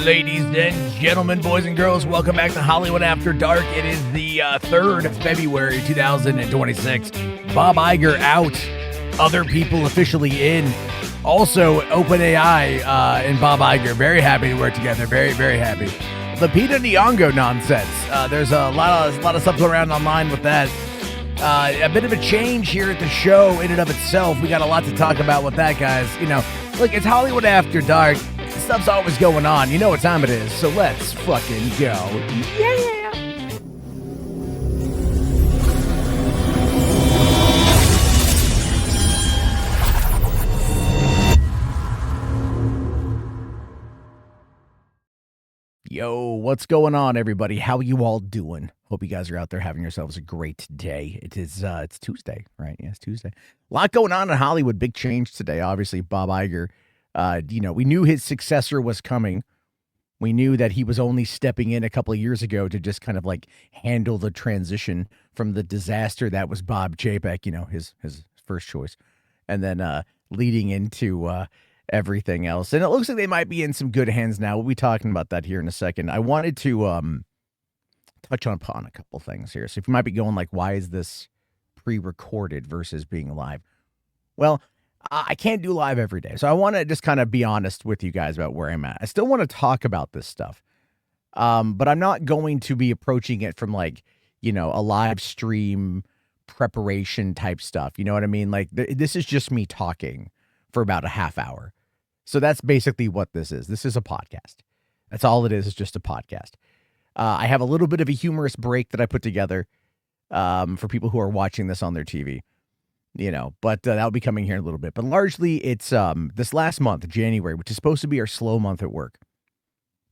Ladies and gentlemen, boys and girls, welcome back to Hollywood After Dark. It is the 3rd of February, 2026. Bob Iger out. Other people officially in. Also, OpenAI and Bob Iger, very happy to work together. Very, very happy. Lupita Nyong'o nonsense. There's a lot of stuff going around online with that. A bit of a change here at the show in and of itself. We got a lot to talk about with that, guys. You know, look, it's Hollywood After Dark. Stuff's always going on. You know what time it is, so let's fucking go. Yeah! Yo, what's going on, everybody? How you all doing? Hope you guys are out there having yourselves a great day. It's Tuesday, right? Yeah, it's Tuesday. A lot going on in Hollywood. Big change today. Obviously, Bob Iger. We knew his successor was coming. We knew that he was only stepping in a couple of years ago to just kind of like handle the transition from the disaster that was Bob Chapek, his first choice, and then leading into everything else. And it looks like they might be in some good hands now. We'll be talking about that here in a second. I wanted to touch upon a couple things here. So if you might be going like, why is this pre-recorded versus being live? Well, I can't do live every day. So I want to just kind of be honest with you guys about where I'm at. I still want to talk about this stuff. But I'm not going to be approaching it from like, a live stream preparation type stuff. You know what I mean? Like this is just me talking for about a half hour. So that's basically what this is. This is a podcast. That's all it is. It's just a podcast. I have a little bit of a humorous break that I put together for people who are watching this on their TV. But that'll be coming here in a little bit. But largely, it's this last month, January, which is supposed to be our slow month at work.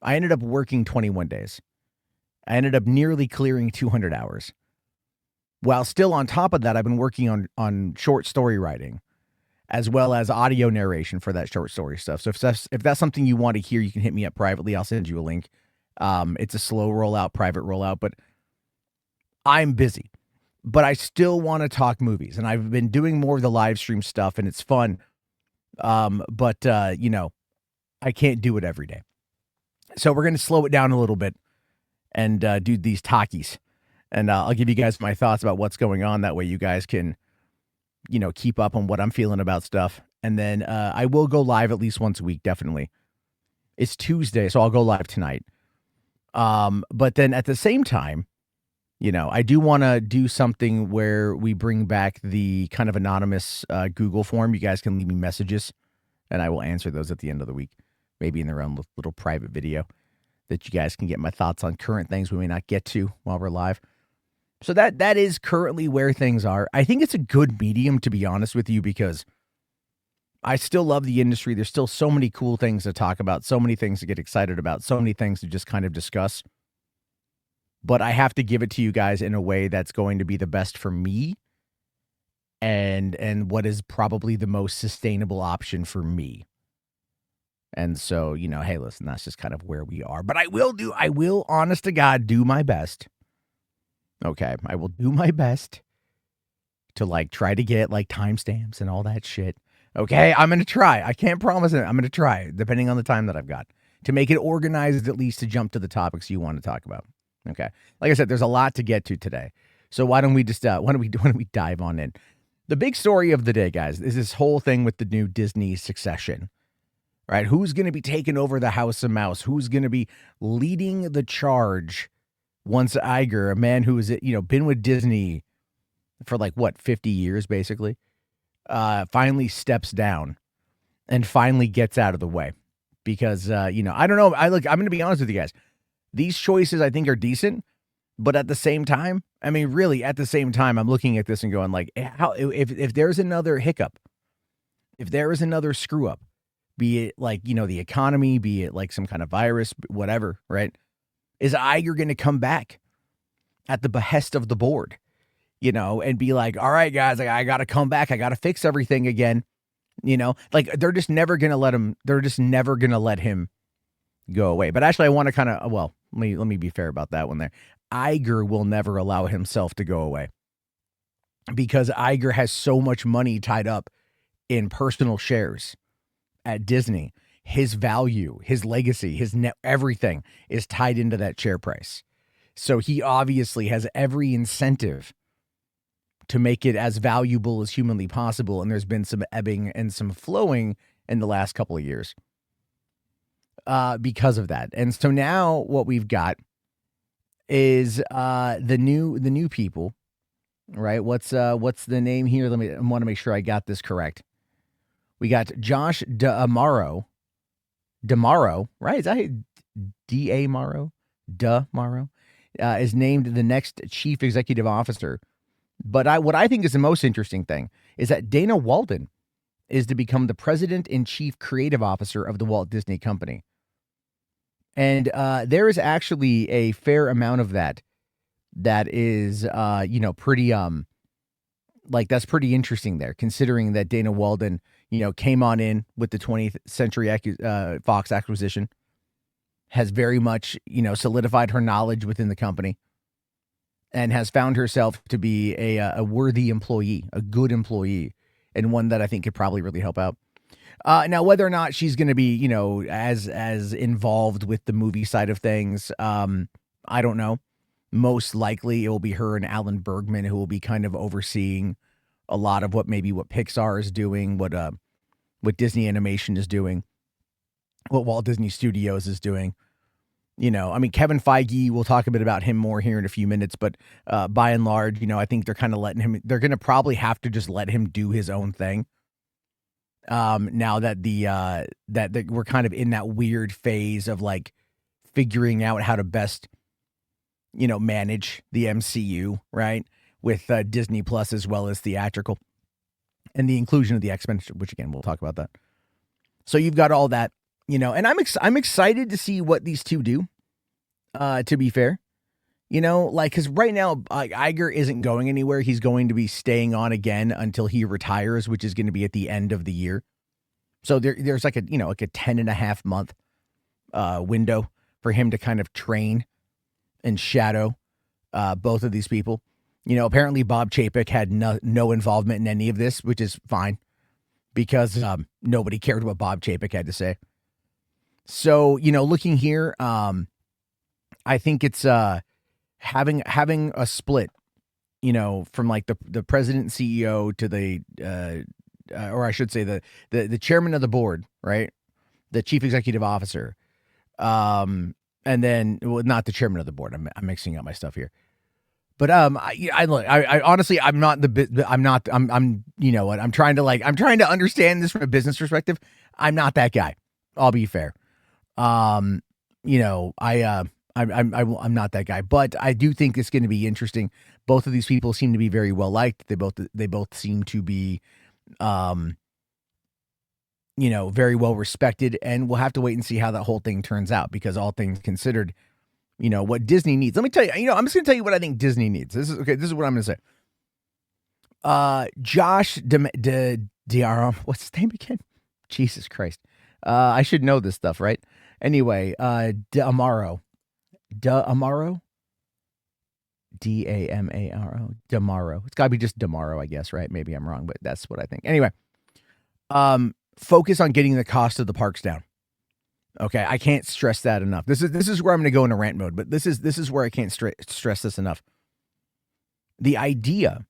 I ended up working 21 days. I ended up nearly clearing 200 hours. While still on top of that, I've been working on short story writing, as well as audio narration for that short story stuff. So if that's something you want to hear, you can hit me up privately. I'll send you a link. It's a slow rollout, private rollout, but I'm busy. But I still want to talk movies, and I've been doing more of the live stream stuff, and it's fun. But I can't do it every day. So we're going to slow it down a little bit and do these talkies. And I'll give you guys my thoughts about what's going on. That way you guys can, keep up on what I'm feeling about stuff. And then I will go live at least once a week, definitely. It's Tuesday, so I'll go live tonight. But then at the same time, I do want to do something where we bring back the kind of anonymous Google form. You guys can leave me messages, and I will answer those at the end of the week, maybe in their own little private video that you guys can get my thoughts on current things we may not get to while we're live. So that is currently where things are. I think it's a good medium, to be honest with you, because I still love the industry. There's still so many cool things to talk about, so many things to get excited about, so many things to just kind of discuss. But I have to give it to you guys in a way that's going to be the best for me and what is probably the most sustainable option for me. And so, hey, listen, that's just kind of where we are. But I will, honest to God, do my best. Okay, I will do my best to try to get timestamps and all that shit. Okay, I'm going to try. I can't promise it. I'm going to try, depending on the time that I've got, to make it organized, at least to jump to the topics you want to talk about. Okay. Like I said, there's a lot to get to today. So why don't we just, why don't we dive on in? The big story of the day, guys, is this whole thing with the new Disney succession, right? Who's going to be taking over the House of Mouse? Who's going to be leading the charge once Iger, a man who has, been with Disney for 50 years, basically, finally steps down and finally gets out of the way because, I don't know. I'm going to be honest with you guys. These choices, I think, are decent, but at the same time, I'm looking at this and going how if there's another hiccup, if there is another screw up, be it the economy, be it some kind of virus, whatever, right? Is Iger going to come back at the behest of the board, and be like, all right, guys, I got to come back. I got to fix everything again. They're just never going to let him go away. But actually, I want to kind of, let me be fair about that one there. Iger will never allow himself to go away because Iger has so much money tied up in personal shares at Disney. his value, his legacy, his net, everything is tied into that share price. So he obviously has every incentive to make it as valuable as humanly possible. And there's been some ebbing and some flowing in the last couple of years because of that. And so now what we've got is the new people, right? What's the name here? I want to make sure I got this correct. We got Josh D'Amaro, right? Is that D'Amaro? D'Amaro is named the next chief executive officer. But what I think is the most interesting thing is that Dana Walden is to become the president and chief creative officer of the Walt Disney Company. And there is actually a fair amount of that is, pretty, like that's pretty interesting there, considering that Dana Walden, came on in with the 20th Century Fox acquisition, has very much, solidified her knowledge within the company, and has found herself to be a worthy employee, a good employee, and one that I think could probably really help out. Now, whether or not she's going to be, as involved with the movie side of things, I don't know. Most likely it will be her and Alan Bergman who will be kind of overseeing a lot of what Pixar is doing, what Disney Animation is doing, what Walt Disney Studios is doing. Kevin Feige, we'll talk a bit about him more here in a few minutes, but by and large, I think they're kind of they're going to probably have to just let him do his own thing. Now that that we're kind of in that weird phase of like figuring out how to best, manage the MCU, right? With Disney Plus as well as theatrical, and the inclusion of the X-Men, which again, we'll talk about that. So you've got all that. And I'm excited to see what these two do, to be fair, because right now, Iger isn't going anywhere. He's going to be staying on again until he retires, which is going to be at the end of the year. So there's like a 10.5 month window for him to kind of train and shadow both of these people. Apparently Bob Chapek had no involvement in any of this, which is fine because nobody cared what Bob Chapek had to say. So, looking here, I think it's having a split, from like the president and CEO to the or I should say the chairman of the board, right? The chief executive officer. And then, well, not the chairman of the board. I'm mixing up my stuff here. But I honestly, I'm not I'm trying to understand this from a business perspective. I'm not that guy. I'll be fair. I'm not that guy, but I do think it's going to be interesting. Both of these people seem to be very well liked. They both seem to be, very well respected, and we'll have to wait and see how that whole thing turns out, because all things considered, what Disney needs. Let me tell you, I'm just going to tell you what I think Disney needs. This is what I'm going to say. Josh D'Amaro, what's his name again? Jesus Christ. I should know this stuff, right? Anyway, D'Amaro. D'Amaro? D-A-M-A-R-O. D'Amaro. It's got to be just D'Amaro, I guess, right? Maybe I'm wrong, but that's what I think. Anyway, focus on getting the cost of the parks down. Okay, I can't stress that enough. This is where I'm going to go into rant mode, but this is where I can't stress this enough. The idea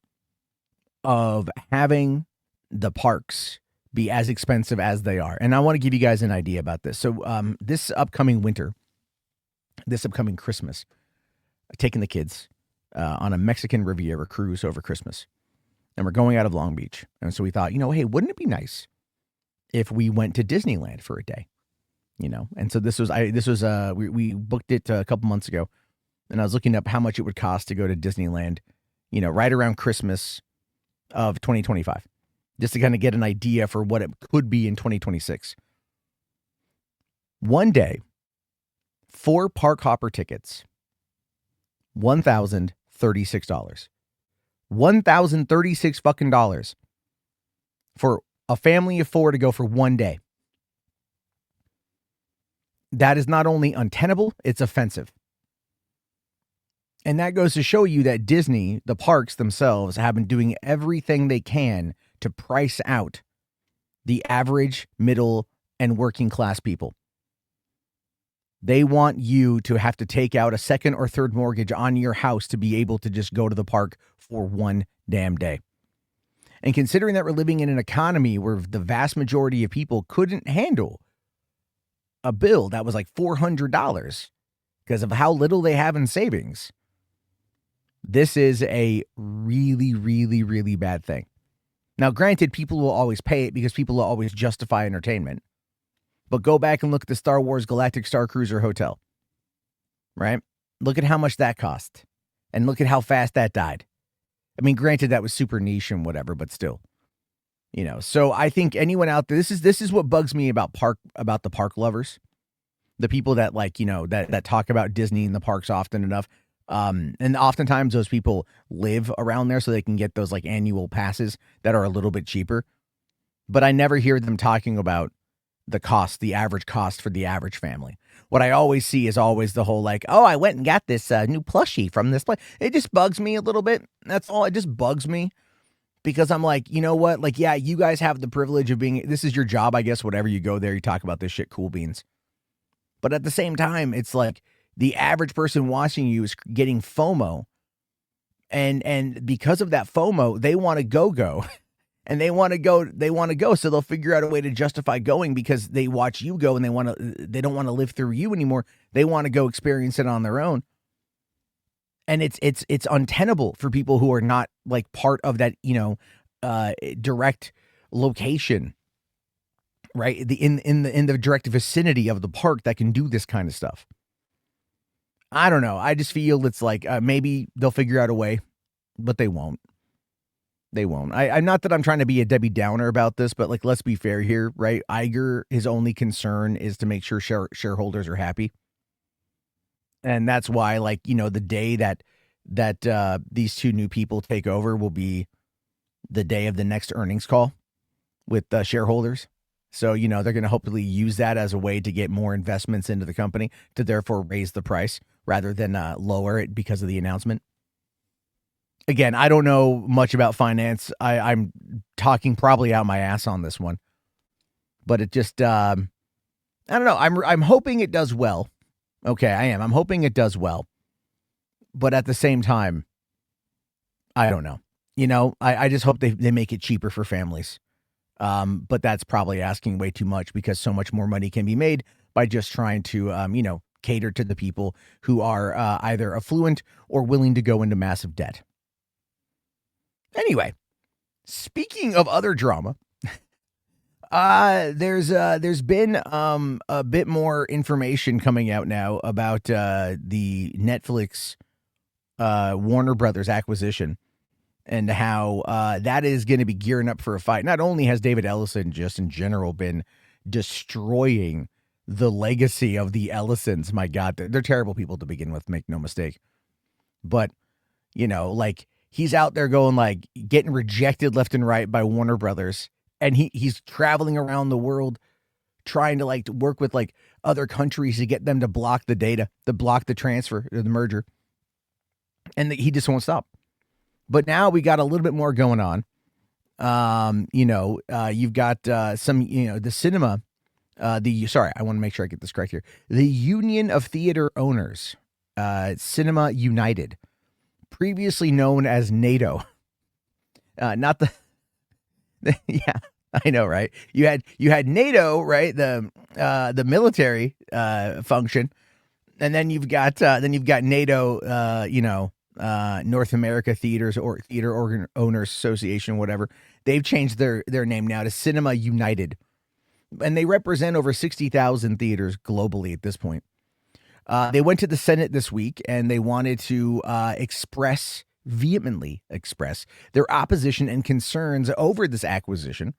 of having the parks be as expensive as they are, and I want to give you guys an idea about this. So, this upcoming winter, this upcoming Christmas, taking the kids on a Mexican Riviera cruise over Christmas, and we're going out of Long Beach, and so we thought, hey, wouldn't it be nice if we went to Disneyland for a day? And so we booked it a couple months ago, and I was looking up how much it would cost to go to Disneyland, right around Christmas of 2025, just to kind of get an idea for what it could be in 2026. One day, 4 park hopper tickets, $1,036. $1,036 fucking dollars for a family of 4 to go for one day. That is not only untenable, it's offensive. And that goes to show you that Disney, the parks themselves, have been doing everything they can to price out the average middle and working class people. They want you to have to take out a second or third mortgage on your house to be able to just go to the park for one damn day. And considering that we're living in an economy where the vast majority of people couldn't handle a bill that was like $400 because of how little they have in savings, this is a really, really, really bad thing. Now, granted, people will always pay it because people will always justify entertainment. But go back and look at the Star Wars Galactic Star Cruiser Hotel, right? Look at how much that cost and look at how fast that died. I mean, granted, that was super niche and whatever, but still, so I think anyone out there, this is what bugs me about the park lovers, the people that that talk about Disney and the parks often enough. And oftentimes those people live around there so they can get those like annual passes that are a little bit cheaper. But I never hear them talking about the average cost for the average family. What I always see is always the whole like, oh, I went and got this new plushie from this place. It just bugs me a little bit. That's all. It just bugs me because I'm like, you know what? Like, yeah, you guys have the privilege of this is your job, I guess, whatever you go there, you talk about this shit, cool beans. But at the same time, it's like the average person watching you is getting FOMO. And because of that FOMO, they want to go. And they want to go, so they'll figure out a way to justify going because they watch you go and they don't want to live through you anymore. They want to go experience it on their own. And it's untenable for people who are not like part of that, direct location, right? In the direct vicinity of the park that can do this kind of stuff. I don't know. I just feel it's like maybe they'll figure out a way, but they won't. They won't. I'm not that I'm trying to be a Debbie Downer about this, but like, let's be fair here, right? Iger, his only concern is to make sure shareholders are happy. And that's why, like, the day that these two new people take over will be the day of the next earnings call with shareholders. So, they're going to hopefully use that as a way to get more investments into the company to therefore raise the price rather than lower it because of the announcement. Again, I don't know much about finance. I'm talking probably out my ass on this one, but it just, I don't know. I'm hoping it does well. Okay, I am. I'm hoping it does well, but at the same time, I don't know. I just hope they make it cheaper for families. But that's probably asking way too much because so much more money can be made by just trying to, cater to the people who are either affluent or willing to go into massive debt. Anyway, speaking of other drama, there's been a bit more information coming out now about the Netflix Warner Brothers acquisition and how that is going to be gearing up for a fight. Not only has David Ellison just in general been destroying the legacy of the Ellisons, my God, they're terrible people to begin with, make no mistake. But, like, he's out there going like getting rejected left and right by Warner Brothers. And he's traveling around the world trying to like to work with like other countries to get them to block the data, to block the transfer or the merger. And he just won't stop. But now we got a little bit more going on. You've got some, the cinema, sorry, I want to make sure I get this correct here. The Union of Theater Owners, Cinema United, previously known as NATO, not the, yeah, I know, right? You had NATO, right? The military function, and then you've got NATO, North America Theater Owners Association, whatever. They've changed their name now to Cinema United, and they represent over 60,000 theaters globally at this point. They went to the Senate this week and they wanted to vehemently express their opposition and concerns over this acquisition,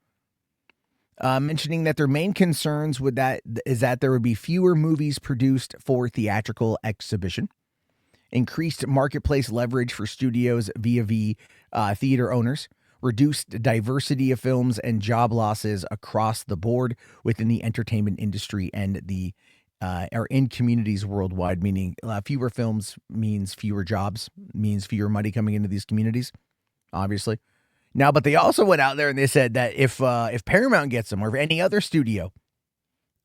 mentioning that their main concerns is that there would be fewer movies produced for theatrical exhibition, increased marketplace leverage for studios via theater owners, reduced diversity of films, and job losses across the board within the entertainment industry and or in communities worldwide, meaning fewer films means fewer jobs, means fewer money coming into these communities, obviously. Now, but they also went out there and they said that if Paramount gets them or if any other studio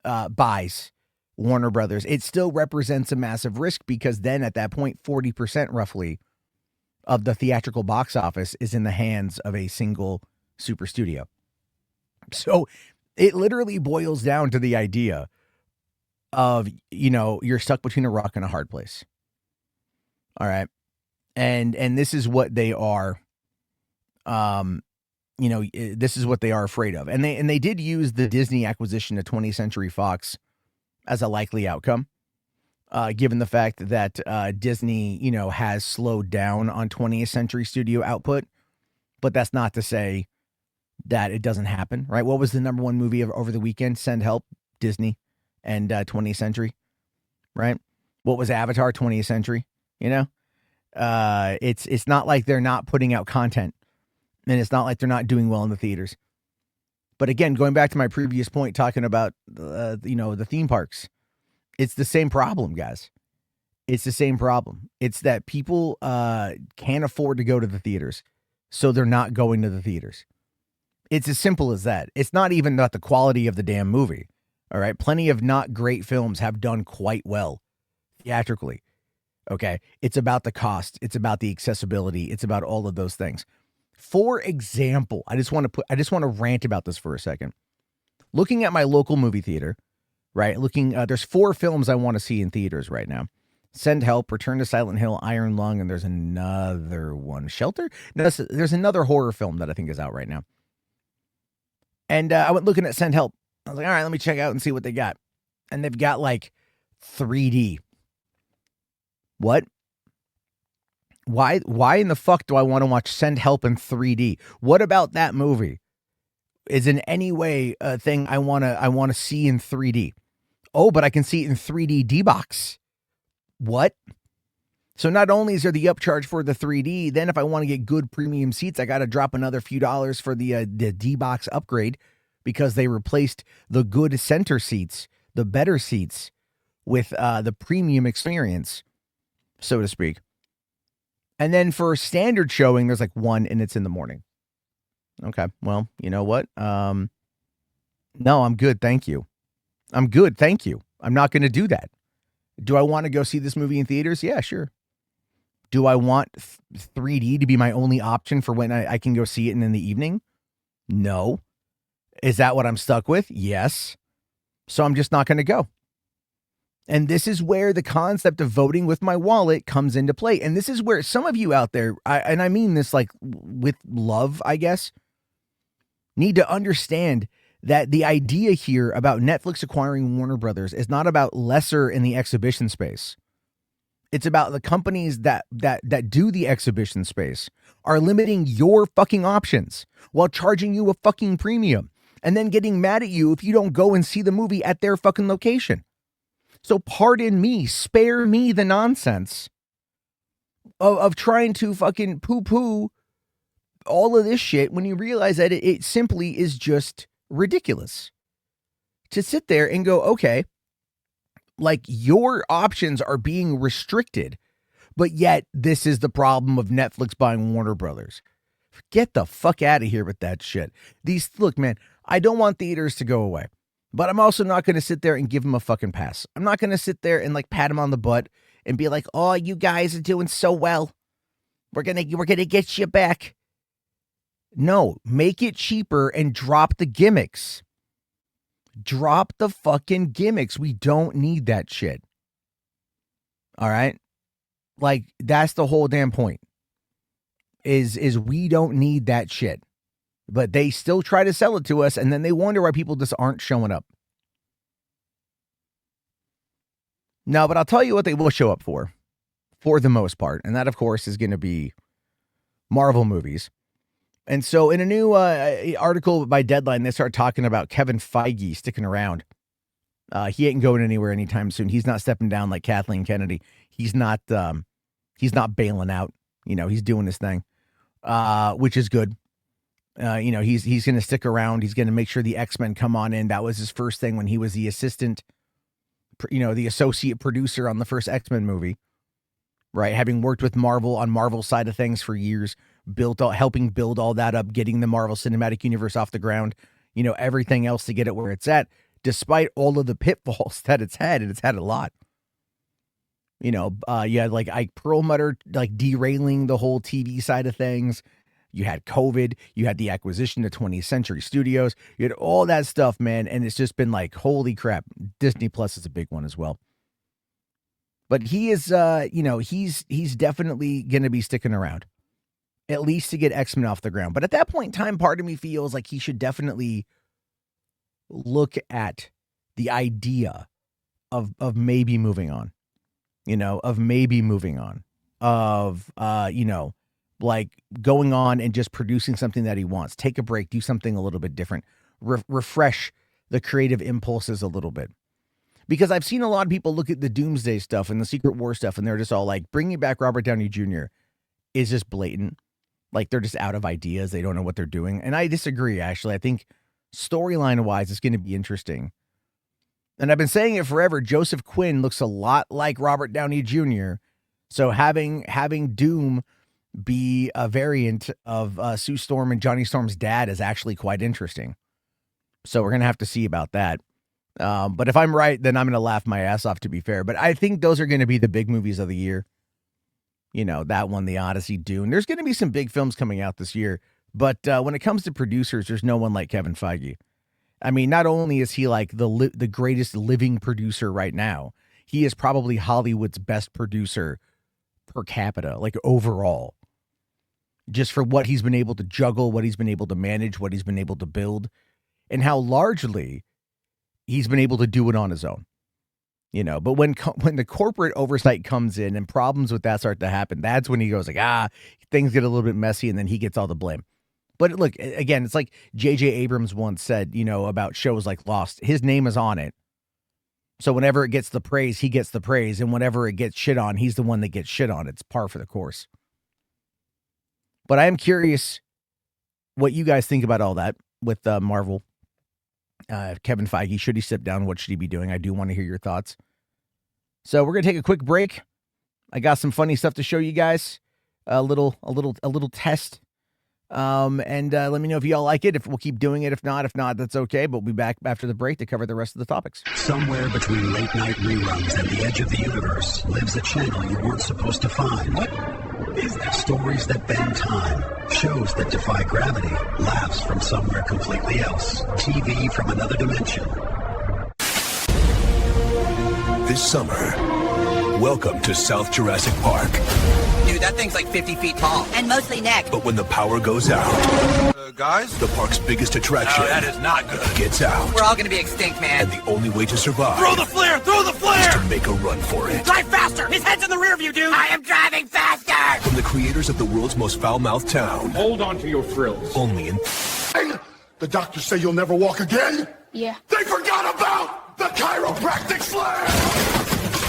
buys Warner Brothers, it still represents a massive risk, because then at that point, 40% roughly of the theatrical box office is in the hands of a single super studio. So it literally boils down to the idea of, you're stuck between a rock and a hard place. All right. And this is what they are, this is what they are afraid of. And they did use the Disney acquisition of 20th Century Fox as a likely outcome, given the fact that Disney, has slowed down on 20th Century Studio output. But that's not to say that it doesn't happen, right? What was the number one movie over the weekend? Send Help, Disney, and 20th Century, right? What was Avatar? 20th Century, It's not like they're not putting out content, and it's not like they're not doing well in the theaters. But again, going back to my previous point, talking about, the theme parks, it's the same problem, guys. It's the same problem. It's that people can't afford to go to the theaters, so they're not going to the theaters. It's as simple as that. It's not even about the quality of the damn movie. All right. Plenty of not great films have done quite well theatrically. Okay. It's about the cost. It's about the accessibility. It's about all of those things. For example, I just want to rant about this for a second. Looking at my local movie theater, right? There's 4 films I want to see in theaters right now. Send Help, Return to Silent Hill, Iron Lung, and there's another one. Shelter? No, there's another horror film that I think is out right now. And I went looking at Send Help. I was like, all right, let me check out and see what they got. And they've got like 3D. What? Why in the fuck do I want to watch Send Help in 3D? What about that movie is in any way a thing I want to see in 3D? Oh, but I can see it in 3D D-Box. What? So not only is there the upcharge for the 3D, then if I want to get good premium seats, I got to drop another few dollars for the D-Box upgrade, because they replaced the good center seats, the better seats, with the premium experience, so to speak. And then for standard showing, there's like one, and it's in the morning. Okay, well, you know what? No, I'm good, thank you. I'm good, thank you. I'm not going to do that. Do I want to go see this movie in theaters? Yeah, sure. Do I want 3D to be my only option for when I can go see it in the evening? No. Is that what I'm stuck with? Yes. So I'm just not going to go. And this is where the concept of voting with my wallet comes into play. And this is where some of you out there, and I mean this like with love, I guess, need to understand that the idea here about Netflix acquiring Warner Brothers is not about lesser in the exhibition space. It's about the companies that do the exhibition space are limiting your fucking options while charging you a fucking premium, and then getting mad at you if you don't go and see the movie at their fucking location. So pardon me, spare me the nonsense of trying to fucking poo-poo all of this shit when you realize that it simply is just ridiculous to sit there and go, okay, like your options are being restricted, but yet this is the problem of Netflix buying Warner Brothers. Get the fuck out of here with that shit. Look, man, I don't want theaters to go away, but I'm also not going to sit there and give them a fucking pass. I'm not going to sit there and like pat them on the butt and be like, oh, you guys are doing so well. We're going to get you back. No, make it cheaper and drop the gimmicks. Drop the fucking gimmicks. We don't need that shit. All right? Like, that's the whole damn point. Is we don't need that shit. But they still try to sell it to us, and then they wonder why people just aren't showing up. No, but I'll tell you what they will show up for the most part. And that, of course, is going to be Marvel movies. And so in a new article by Deadline, they start talking about Kevin Feige sticking around. He ain't going anywhere anytime soon. He's not stepping down like Kathleen Kennedy. He's not bailing out. He's doing his thing, which is good. He's going to stick around. He's going to make sure the X-Men come on in. That was his first thing when he was the assistant, the associate producer on the first X-Men movie, right? Having worked with Marvel on Marvel's side of things for years, helping build all that up, getting the Marvel Cinematic Universe off the ground, everything else to get it where it's at. despite all of the pitfalls that it's had, and it's had a lot. You had like Ike Perlmutter like derailing the whole TV side of things. You had COVID. You had the acquisition of 20th Century Studios. You had all that stuff, man. And it's just been like, holy crap. Disney Plus is a big one as well. But he is, he's definitely going to be sticking around, at least to get X-Men off the ground. But at that point in time, part of me feels like he should definitely look at the idea of maybe moving on, like going on and just producing something that he wants. Take a break, do something a little bit different, refresh the creative impulses a little bit. Because I've seen a lot of people look at the Doomsday stuff and the Secret War stuff, and they're just all like, bringing back Robert Downey Jr. is just blatant. Like, they're just out of ideas. They don't know what they're doing. And I disagree, actually. I think storyline-wise, it's going to be interesting. And I've been saying it forever. Joseph Quinn looks a lot like Robert Downey Jr. So having Doom be a variant of Sue Storm and Johnny Storm's dad is actually quite interesting. So we're going to have to see about that. But if I'm right, then I'm going to laugh my ass off, to be fair. But I think those are going to be the big movies of the year. That one, The Odyssey, Dune. There's going to be some big films coming out this year. But when it comes to producers, there's no one like Kevin Feige. I mean, not only is he like the greatest living producer right now, he is probably Hollywood's best producer per capita, like overall. Just for what he's been able to juggle, what he's been able to manage, what he's been able to build, and how largely he's been able to do it on his own. But when the corporate oversight comes in and problems with that start to happen, that's when he goes like, things get a little bit messy, and then he gets all the blame. But look, again, it's like J.J. Abrams once said, about shows like Lost. His name is on it. So whenever it gets the praise, he gets the praise. And whenever it gets shit on, he's the one that gets shit on. It's par for the course. But I am curious what you guys think about all that with Marvel. Kevin Feige, should he step down? What should he be doing? I do want to hear your thoughts. So we're going to take a quick break. I got some funny stuff to show you guys. A little test. And let me know if y'all like it, if we'll keep doing it. If not, that's okay. But we'll be back after the break to cover the rest of the topics. Somewhere between late night reruns and the edge of the universe lives a channel you weren't supposed to find. What is that? Stories that bend time, shows that defy gravity, laughs from somewhere completely else, TV from another dimension. This summer, welcome to South Jurassic Park. Dude, that thing's like 50 feet tall. And mostly neck. But when the power goes out, guys? the park's biggest attraction that is not good. gets out. We're all gonna be extinct, man. And the only way to survive Throw the flare! Throw the is flare! to make a run for it. Drive faster! His head's in the rear view, dude! I am driving faster! From the creators of the world's most foul-mouthed town, Hold on to your thrills. only in The doctors say you'll never walk again? Yeah. They forgot about the chiropractic slam!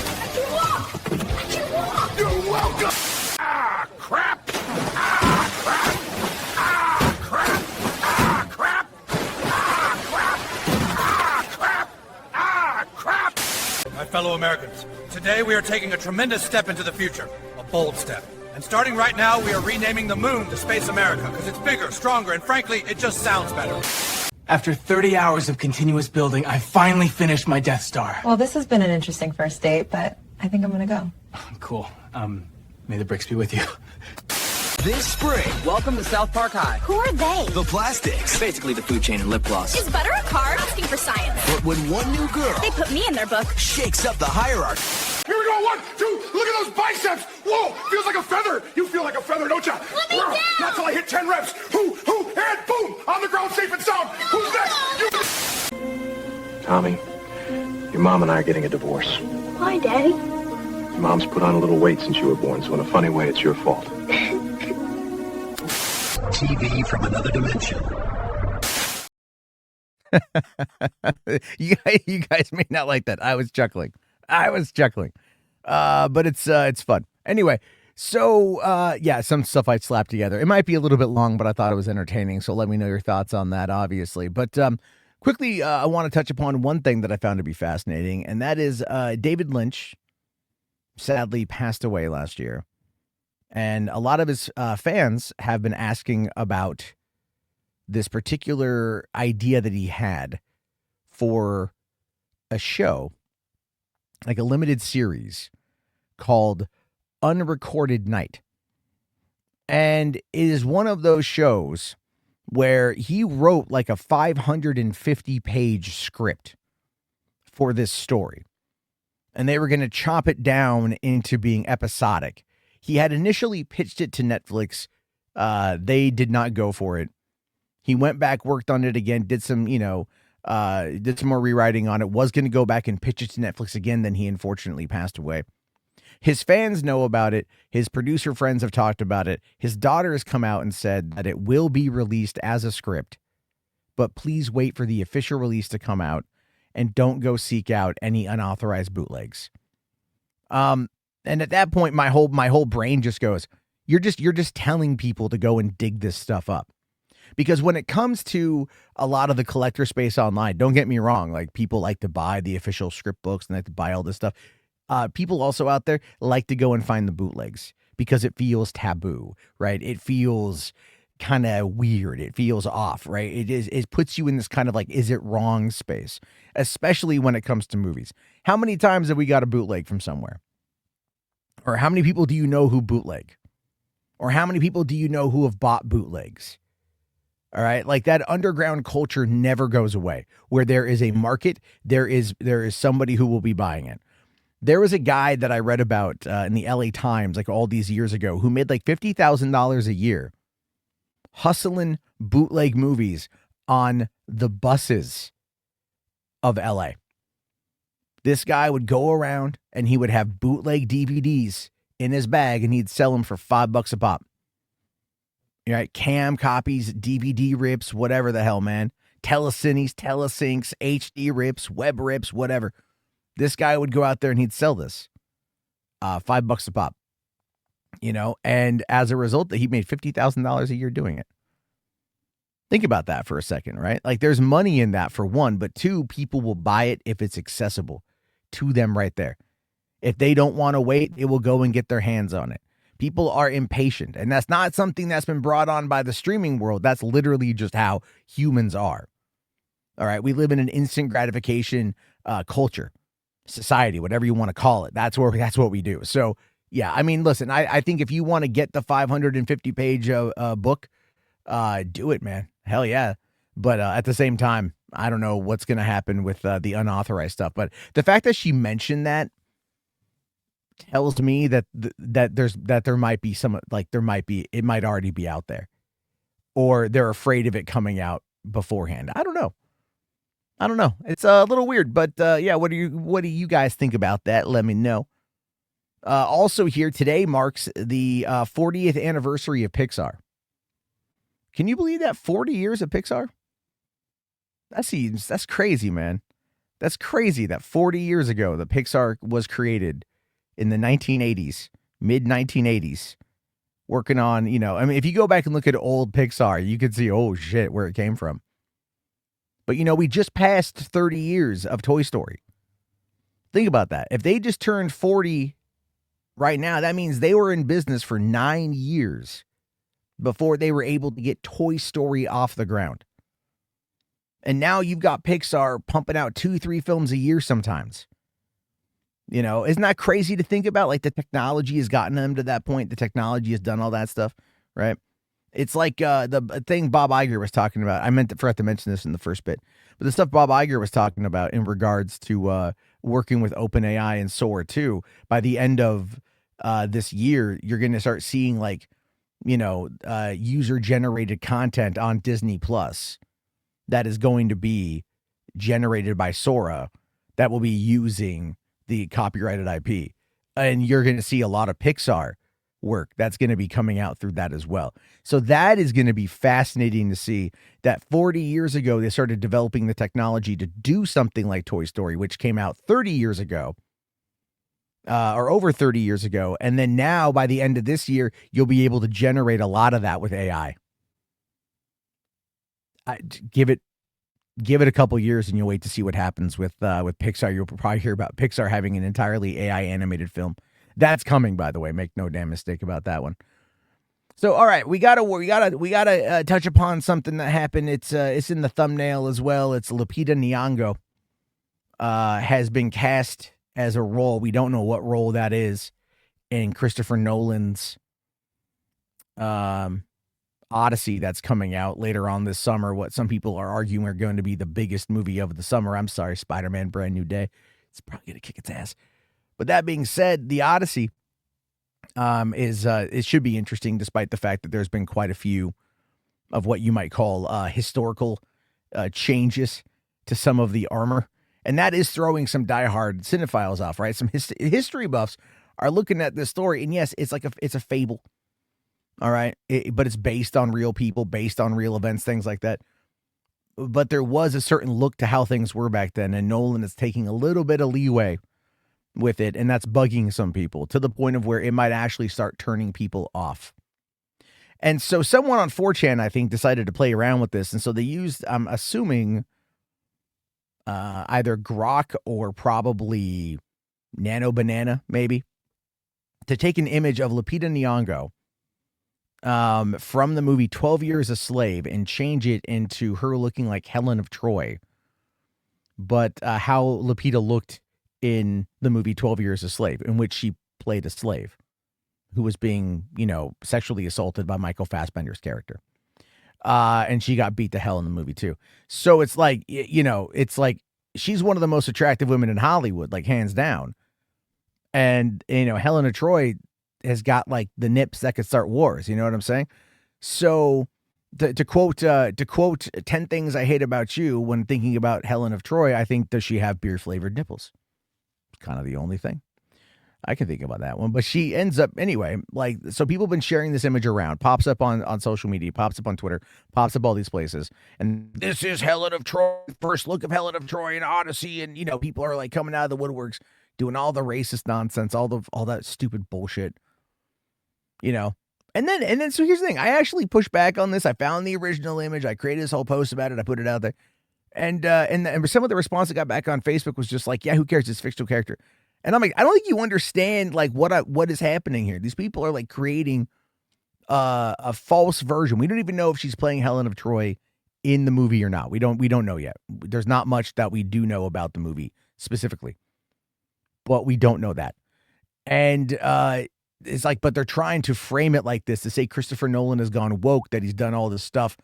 I can walk! You're welcome! Ah, crap! Ah, crap! Ah, crap! Ah, crap! Ah, crap! Ah, crap! Ah, crap! My fellow Americans, today we are taking a tremendous step into the future. A bold step. And starting right now, we are renaming the moon to Space America because it's bigger, stronger, and frankly, it just sounds better. After 30 hours of continuous building, I finally finished my Death Star. Well, this has been an interesting first date, but I think I'm gonna go. Cool. May the bricks be with you. This spring, Welcome to South Park High. Who are they? the plastics. Basically the food chain and lip gloss. Is butter a card? Asking for science. But when one new girl They put me in their book. shakes up the hierarchy, Here we go, 1, 2, look at those biceps! Whoa, feels like a feather! You feel like a feather, don't you? Let me down! Not till I hit 10 reps! Who, and boom! On the ground, safe and sound! Who's next? You... Tommy, your mom and I are getting a divorce. Why, Daddy? Your mom's put on a little weight since you were born, so in a funny way, it's your fault. TV from another dimension. You guys may not like that. I was chuckling. But it's fun. Anyway, so some stuff I slapped together. It might be a little bit long, but I thought it was entertaining. So let me know your thoughts on that, obviously. But quickly, I want to touch upon one thing that I found to be fascinating, and that is David Lynch sadly passed away last year. And a lot of his fans have been asking about this particular idea that he had for a show, like a limited series called Unrecorded Night. And it is one of those shows where he wrote like a 550-page script for this story. And they were going to chop it down into being episodic. He had initially pitched it to Netflix. They did not go for it. He went back, worked on it again, did some more rewriting on it, was going to go back and pitch it to Netflix again. Then he unfortunately passed away. His fans know about it. His producer friends have talked about it. His daughter has come out and said that it will be released as a script, but please wait for the official release to come out and don't go seek out any unauthorized bootlegs. And at that point, my whole brain just goes, you're just telling people to go and dig this stuff up. Because when it comes to a lot of the collector space online, don't get me wrong, like people like to buy the official script books and like to buy all this stuff. People also out there like to go and find the bootlegs because it feels taboo, right? It feels kind of weird. It feels off, right? It puts you in this kind of like, is it wrong space, especially when it comes to movies. How many times have we got a bootleg from somewhere? Or how many people do you know who bootleg? Or how many people do you know who have bought bootlegs? All right. Like that underground culture never goes away. Where there is a market, there is somebody who will be buying it. There was a guy that I read about in the LA Times, like all these years ago, who made like $50,000 a year hustling bootleg movies on the buses of LA. This guy would go around and he would have bootleg DVDs in his bag and he'd sell them for $5 a pop. Right? Cam copies, DVD rips, whatever the hell, man. Telecines, telesyncs, HD rips, web rips, whatever. This guy would go out there and he'd sell this. $5 a pop. And as a result, he made $50,000 a year doing it. Think about that for a second, right? Like there's money in that for one, but two, people will buy it if it's accessible to them right there. If they don't want to wait, they will go and get their hands on it. People are impatient, and that's not something that's been brought on by the streaming world. That's literally just how humans are. All right, we live in an instant gratification culture, society, whatever you want to call it. That's what we do. So, yeah, I mean, listen, I think if you want to get the 550-page book, do it, man. Hell yeah. But at the same time, I don't know what's going to happen with the unauthorized stuff. But the fact that she mentioned that tells me that there might be it might already be out there, or they're afraid of it coming out beforehand. I don't know. It's a little weird, but yeah. What do you guys think about that? Let me know. Also here today marks the 40th anniversary of Pixar. Can you believe that 40 years of Pixar? That's crazy, man. That's crazy that 40 years ago the Pixar was created in the 1980s, mid 1980s, working on, I mean, if you go back and look at old Pixar, you could see, oh shit, where it came from. But we just passed 30 years of Toy Story. Think about that. If they just turned 40 right now, that means they were in business for 9 years before they were able to get Toy Story off the ground. And now you've got Pixar pumping out 2-3 films a year sometimes. Isn't that crazy to think about? Like the technology has gotten them to that point. The technology has done all that stuff, right? It's like the thing Bob Iger was talking about. I forgot to mention this in the first bit, but the stuff Bob Iger was talking about in regards to working with OpenAI and Sora 2. By the end of this year, you're going to start seeing user-generated content on Disney Plus that is going to be generated by Sora that will be using the copyrighted IP. And you're going to see a lot of Pixar work that's going to be coming out through that as well. So that is going to be fascinating to see that 40 years ago, they started developing the technology to do something like Toy Story, which came out 30 years ago, or over 30 years ago. And then now by the end of this year, you'll be able to generate a lot of that with AI. Give it a couple years and you'll wait to see what happens with Pixar. You'll probably hear about Pixar having an entirely AI animated film. That's coming, by the way. Make no damn mistake about that one. So, all right, we gotta touch upon something that happened. It's in the thumbnail as well. It's Lupita Nyong'o has been cast as a role. We don't know what role that is in Christopher Nolan's Odyssey that's coming out later on this summer. What some people are arguing are going to be the biggest movie of the summer. I'm sorry, Spider-Man Brand New Day. It's probably going to kick its ass. But that being said, the Odyssey it should be interesting, despite the fact that there's been quite a few of what you might call historical changes to some of the armor. And that is throwing some diehard cinephiles off, right? Some history buffs are looking at this story, and yes, it's like it's a fable, all right? But it's based on real people, based on real events, things like that. But there was a certain look to how things were back then, and Nolan is taking a little bit of leeway with it, and that's bugging some people to the point of where it might actually start turning people off. And so someone on 4chan, I think, decided to play around with this, and so they used, I'm assuming, either Grok or probably Nano Banana, maybe, to take an image of Lupita Nyong'o from the movie 12 Years a Slave and change it into her looking like Helen of Troy, but how Lupita looked in the movie 12 Years a Slave, in which she played a slave who was being, sexually assaulted by Michael Fassbender's character. And she got beat to hell in the movie too. So it's like, it's like she's one of the most attractive women in Hollywood, like hands down. And, Helen of Troy has got like the nips that could start wars. You know what I'm saying? So to quote 10 Things I Hate About You when thinking about Helen of Troy, I think, does she have beer flavored nipples? It's kind of the only thing I can think about that one, but she ends up anyway, like, so people have been sharing this image around, pops up on social media, pops up on Twitter, pops up all these places. And this is Helen of Troy, first look of Helen of Troy in Odyssey. And, people are like coming out of the woodworks, doing all the racist nonsense, all that stupid bullshit, and then, so here's the thing. I actually pushed back on this. I found the original image. I created this whole post about it. I put it out there. And some of the response I got back on Facebook was just like, yeah, who cares? It's a fictional character. And I'm like, I don't think you understand like what is happening here. These people are like creating a false version. We don't even know if she's playing Helen of Troy in the movie or not. We don't know yet. There's not much that we do know about the movie specifically, but we don't know that. And it's like, but they're trying to frame it like this to say Christopher Nolan has gone woke, that he's done all this stuff,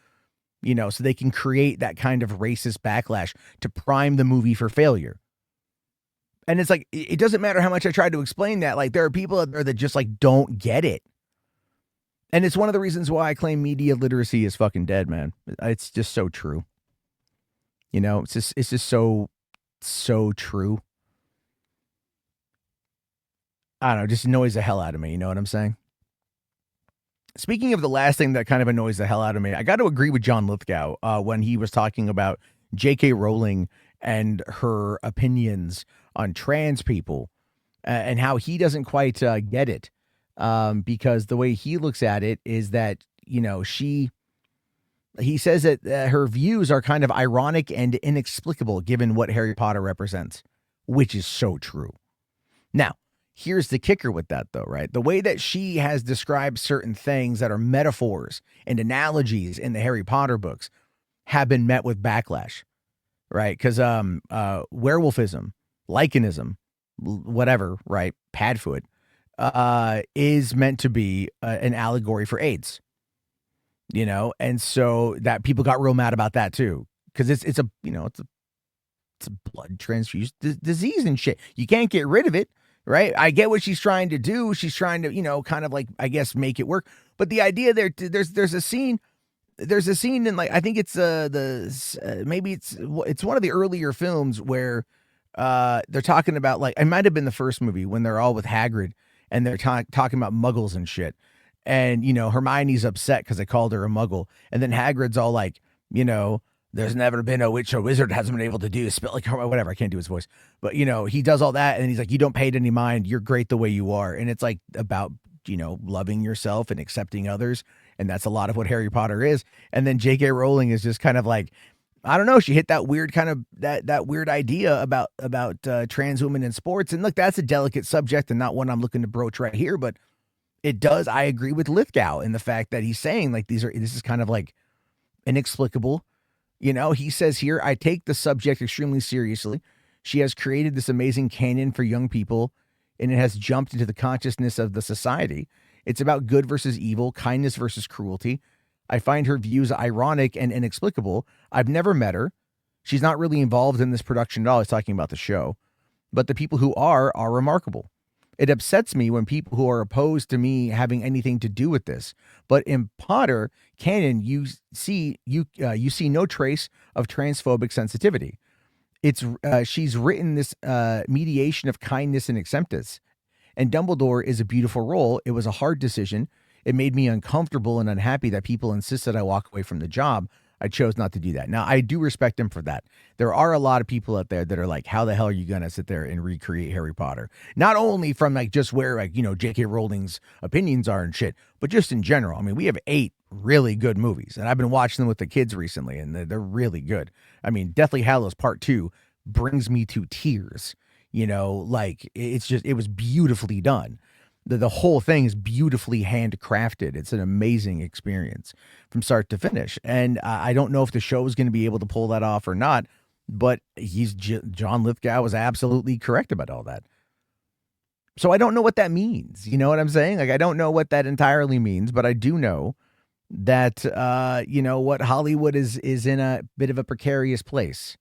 so they can create that kind of racist backlash to prime the movie for failure. And it's like, it doesn't matter how much I tried to explain that. Like, there are people out there that just like don't get it. And it's one of the reasons why I claim media literacy is fucking dead, man. It's just so true. It's just so true. I don't know, just annoys the hell out of me. You know what I'm saying? Speaking of the last thing that kind of annoys the hell out of me, I got to agree with John Lithgow when he was talking about J.K. Rowling and her opinions on trans people and how he doesn't quite get it because the way he looks at it is that, he says that her views are kind of ironic and inexplicable given what Harry Potter represents, which is so true. Now, here's the kicker with that, though, right? The way that she has described certain things that are metaphors and analogies in the Harry Potter books have been met with backlash, right? Because werewolfism, lichenism, whatever, right? Padfoot is meant to be an allegory for AIDS, and so that people got real mad about that too, because it's a blood transfused disease and shit. You can't get rid of it. Right. I get what she's trying to do. She's trying to, kind of like, I guess, make it work. But the idea there's a scene in, like, I think it's maybe it's one of the earlier films where they're talking about, like, it might have been the first movie when they're all with Hagrid and they're talking about muggles and shit. And, Hermione's upset because they called her a muggle. And then Hagrid's all like, there's never been a witch or wizard hasn't been able to do spell, like, whatever. I can't do his voice, but he does all that. And he's like, you don't pay it any mind. You're great the way you are. And it's like about, loving yourself and accepting others. And that's a lot of what Harry Potter is. And then J.K. Rowling is just kind of like, I don't know. She hit that weird kind of that weird idea about trans women in sports. And look, that's a delicate subject and not one I'm looking to broach right here, but it does. I agree with Lithgow in the fact that he's saying like, this is kind of like inexplicable. He says here, I take the subject extremely seriously. She has created this amazing canon for young people, and it has jumped into the consciousness of the society. It's about good versus evil, kindness versus cruelty. I find her views ironic and inexplicable. I've never met her. She's not really involved in this production at all. I was talking about the show. But the people who are remarkable. It upsets me when people who are opposed to me having anything to do with this. But in Potter canon, you see no trace of transphobic sensitivity. She's written this mediation of kindness and acceptance. And Dumbledore is a beautiful role. It was a hard decision. It made me uncomfortable and unhappy that people insisted I walk away from the job. I chose not to do that. Now, I do respect him for that. There are a lot of people out there that are like, how the hell are you going to sit there and recreate Harry Potter? Not only from like just where like, J.K. Rowling's opinions are and shit, but just in general. I mean, we have 8 really good movies, and I've been watching them with the kids recently, and they're really good. I mean, Deathly Hallows Part 2 brings me to tears. Like it was beautifully done. The whole thing is beautifully handcrafted. It's an amazing experience from start to finish. And I don't know if the show is going to be able to pull that off or not, but John Lithgow was absolutely correct about all that. So I don't know what that means. You know what I'm saying? Like, I don't know what that entirely means, but I do know that, what Hollywood is in a bit of a precarious place.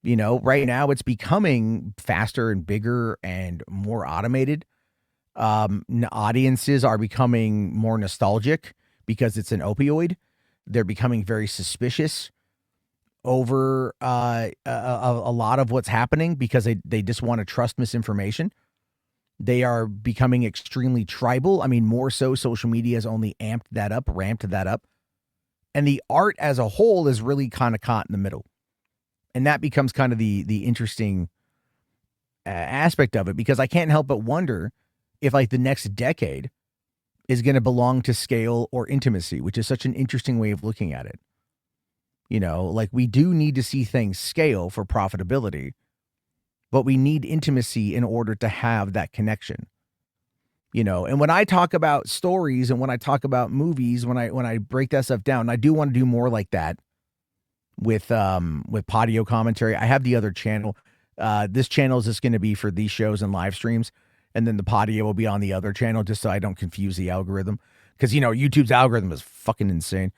Right now it's becoming faster and bigger and more automated. Audiences are becoming more nostalgic because it's an opioid. They're becoming very suspicious over a lot of what's happening because they just want to trust misinformation. They are becoming extremely tribal. I mean, more so social media has only ramped that up. And the art as a whole is really kind of caught in the middle. And that becomes kind of the interesting aspect of it, because I can't help but wonder if like the next decade is going to belong to scale or intimacy, which is such an interesting way of looking at it. Like we do need to see things scale for profitability, but we need intimacy in order to have that connection. And when I talk about stories and when I talk about movies, when I break that stuff down, and I do want to do more like that with Podio commentary. I have the other channel. This channel is just going to be for these shows and live streams. And then the Podio will be on the other channel just so I don't confuse the algorithm. Because, YouTube's algorithm is fucking insane.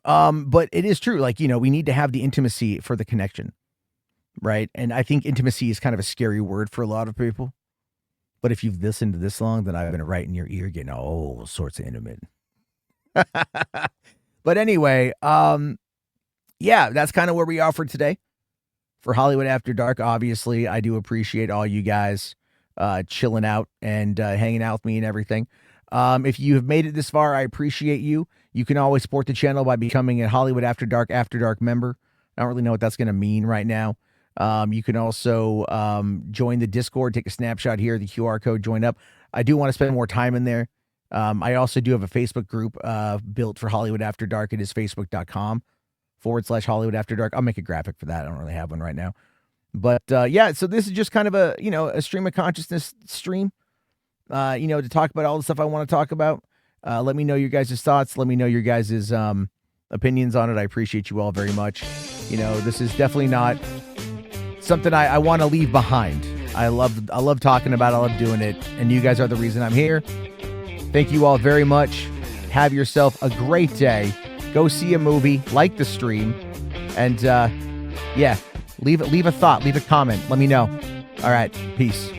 But it is true. Like, we need to have the intimacy for the connection. Right? And I think intimacy is kind of a scary word for a lot of people. But if you've listened to this long, then I've been right in your ear getting all sorts of intimate. But anyway, yeah, that's kind of where we are for today. For Hollywood After Dark, obviously, I do appreciate all you guys chilling out and hanging out with me and everything. If you have made it this far, I appreciate you. You can always support the channel by becoming a Hollywood After Dark member. I don't really know what that's going to mean right now. You can also join the Discord, take a snapshot here, the QR code, join up. I do want to spend more time in there. I also do have a Facebook group built for Hollywood After Dark. It is facebook.com/Hollywood After Dark. I'll make a graphic for that. I don't really have one right now. But yeah, so this is just kind of a stream of consciousness stream, to talk about all the stuff I want to talk about. Let me know your guys' thoughts. Let me know your guys' opinions on it. I appreciate you all very much. This is definitely not something I want to leave behind. I love talking about it. I love doing it. And you guys are the reason I'm here. Thank you all very much. Have yourself a great day. Go see a movie, like the stream. And yeah, leave a thought, leave a comment. Let me know. All right. Peace.